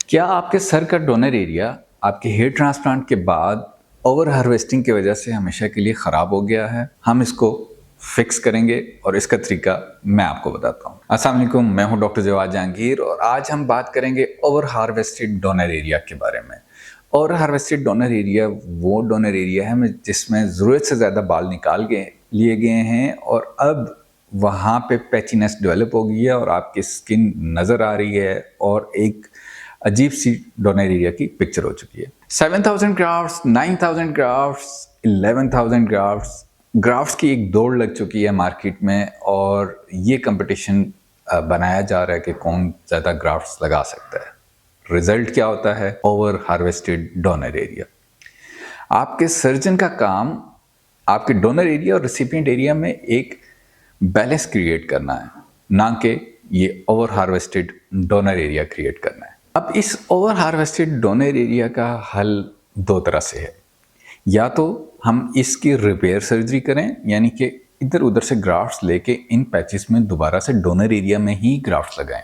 کیا آپ کے سر کا ڈونر ایریا آپ کے ہیئر ٹرانسپلانٹ کے بعد اوور ہارویسٹنگ کی وجہ سے ہمیشہ کے لیے خراب ہو گیا ہے؟ ہم اس کو فکس کریں گے اور اس کا طریقہ میں آپ کو بتاتا ہوں۔ السلام علیکم، میں ہوں ڈاکٹر جواد جہانگیر اور آج ہم بات کریں گے اوور ہارویسٹڈ ڈونر ایریا کے بارے میں۔ اوور ہارویسٹڈ ڈونر ایریا وہ ڈونر ایریا ہے جس میں ضرورت سے زیادہ بال نکال لیے گئے ہیں اور اب وہاں پہ پیچینس ڈیولپ ہو گئی ہے اور آپ کی اسکن نظر آ رہی ہے اور ایک عجیب سی ڈونر ایریا کی پکچر ہو چکی ہے۔ 7000 گرافٹس، 9000 گرافٹس، 11000 گرافٹس کی ایک دوڑ لگ چکی ہے مارکیٹ میں اور یہ کمپٹیشن بنایا جا رہا ہے کہ کون زیادہ گرافٹس لگا سکتا ہے۔ رزلٹ کیا ہوتا ہے؟ Over harvested donor area. آپ کے سرجن کا کام آپ کے ڈونر ایریا اور ریسیپینٹ ایریا میں ایک بیلنس کریٹ کرنا ہے، نہ کہ یہ over harvested donor area create کرنا ہے۔ اب اس اوور ہارویسٹڈ ڈونر ایریا کا حل دو طرح سے ہے۔ یا تو ہم اس کی ریپیئر سرجری کریں، یعنی کہ ادھر ادھر سے گرافٹس لے کے ان پیچز میں دوبارہ سے ڈونر ایریا میں ہی گرافٹس لگائیں،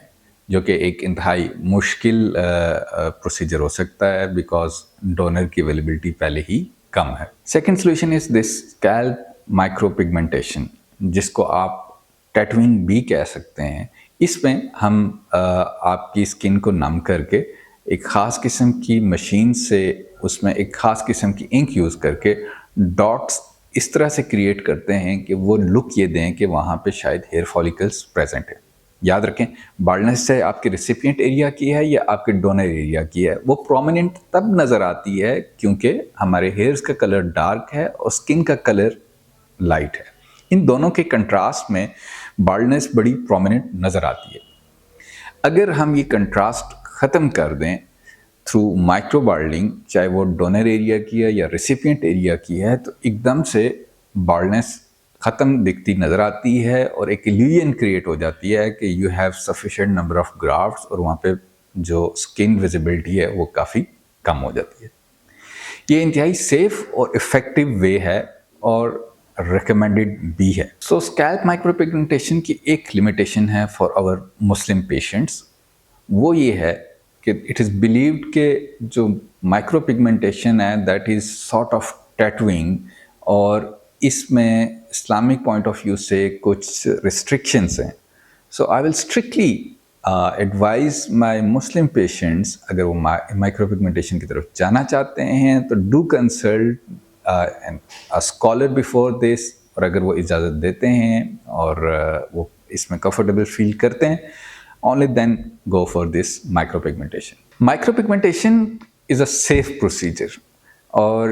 جو کہ ایک انتہائی مشکل پروسیجر ہو سکتا ہے بیکاز ڈونر کی اویلیبلٹی پہلے ہی کم ہے۔ Second solution is this scalp micro pigmentation, جس کو آپ ٹیٹوئنگ بھی کہہ سکتے ہیں۔ اس میں ہم آپ کی اسکن کو نم کر کے ایک خاص قسم کی مشین سے اس میں ایک خاص قسم کی انک یوز کر کے ڈاٹس اس طرح سے کریٹ کرتے ہیں کہ وہ لک یہ دیں کہ وہاں پہ شاید ہیئر فالیکلس پریزنٹ ہے۔ یاد رکھیں، بالنس سے آپ کے ریسیپینٹ ایریا کی ہے یا آپ کے ڈونر ایریا کی ہے، وہ پرومیننٹ تب نظر آتی ہے کیونکہ ہمارے ہیئرز کا کلر ڈارک ہے اور اسکن کا کلر لائٹ ہے۔ ان دونوں کے کنٹراسٹ میں بالڈنس بڑی پرومیننٹ نظر آتی ہے۔ اگر ہم یہ کنٹراسٹ ختم کر دیں تھرو مائکرو بالڈنگ، چاہے وہ ڈونر ایریا کی ہے یا ریسیپینٹ ایریا کی ہے، تو ایک دم سے بالڈنس ختم دکھتی نظر آتی ہے اور ایک ایلیوژن کریٹ ہو جاتی ہے کہ you have sufficient number of grafts, اور وہاں پہ جو اسکن ویزیبلٹی ہے وہ کافی کم ہو جاتی ہے۔ یہ انتہائی سیف اور افیکٹو وے ہے اور ریکمینڈڈ بھی ہے۔ سو اسکیلپ مائکرو پگمنٹیشن کی ایک لمیٹیشن ہے فار آور مسلم پیشنٹس، وہ یہ ہے کہ اٹ از بلیوڈ کہ جو مائکرو پگمنٹیشن ہے دیٹ از سارٹ آف ٹیٹوئنگ، اور اس میں اسلامک پوائنٹ آف ویو سے کچھ ریسٹرکشنس ہیں۔ سو آئی ول اسٹرکٹلی ایڈوائز مائی مسلم پیشنٹس، اگر وہ مائکرو پگمنٹیشن کی طرف جانا چاہتے ہیں تو ڈو کنسلٹ اسکالر بیفور دس، اور اگر وہ اجازت دیتے ہیں اور وہ اس میں کمفرٹیبل فیل کرتے ہیں، only then go for this micropigmentation. Micropigmentation is a safe procedure اور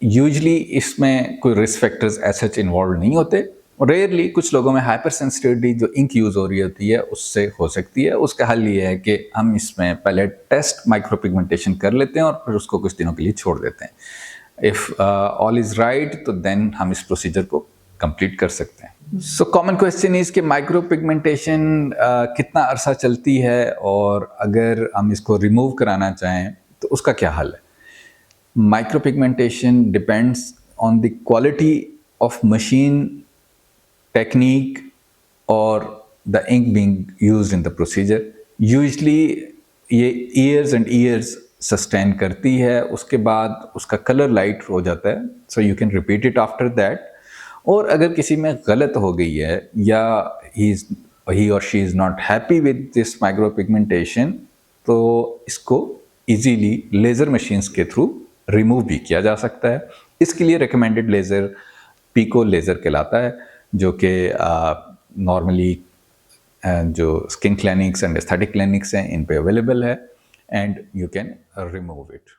یوزلی اس میں کوئی رسک فیکٹرز ایسے انوالو نہیں ہوتے۔ ریئرلی کچھ لوگوں میں ہائپر سینسٹیوٹی جو انک یوز ہو رہی ہوتی ہے اس سے ہو سکتی ہے۔ اس کا حل یہ ہے کہ ہم اس میں پہلے ٹیسٹ مائکرو پگمنٹیشن کر لیتے ہیں اور پھر اس کو کچھ دنوں کے لیے چھوڑ دیتے ہیں۔ اف آل از رائٹ تو دین ہم اس پروسیجر کو کمپلیٹ کر سکتے ہیں۔ سو کامن کویسچن از کہ مائکرو پگمنٹیشن کتنا عرصہ چلتی ہے، اور اگر ہم اس کو ریموو کرانا چاہیں تو اس کا کیا حل ہے؟ Micro pigmentation depends on the quality of machine technique اور the ink being used in the procedure. Usually یہ ایئرز اینڈ ایئرز سسٹین کرتی ہے، اس کے بعد اس کا کلر لائٹ ہو جاتا ہے، so you can repeat it after that. اور اگر کسی میں غلط ہو گئی ہے یا ہی اور she is not happy with this micro pigmentation, تو اس کو ایزیلی لیزر مشینس کے تھرو ریموو بھی کیا جا سکتا ہے۔ اس کے لیے ریکمینڈڈ لیزر پیکو لیزر کہلاتا ہے، جو کہ نارملی جو skin clinics and aesthetic clinics ہیں ان پہ اویلیبل ہے، and you can remove it.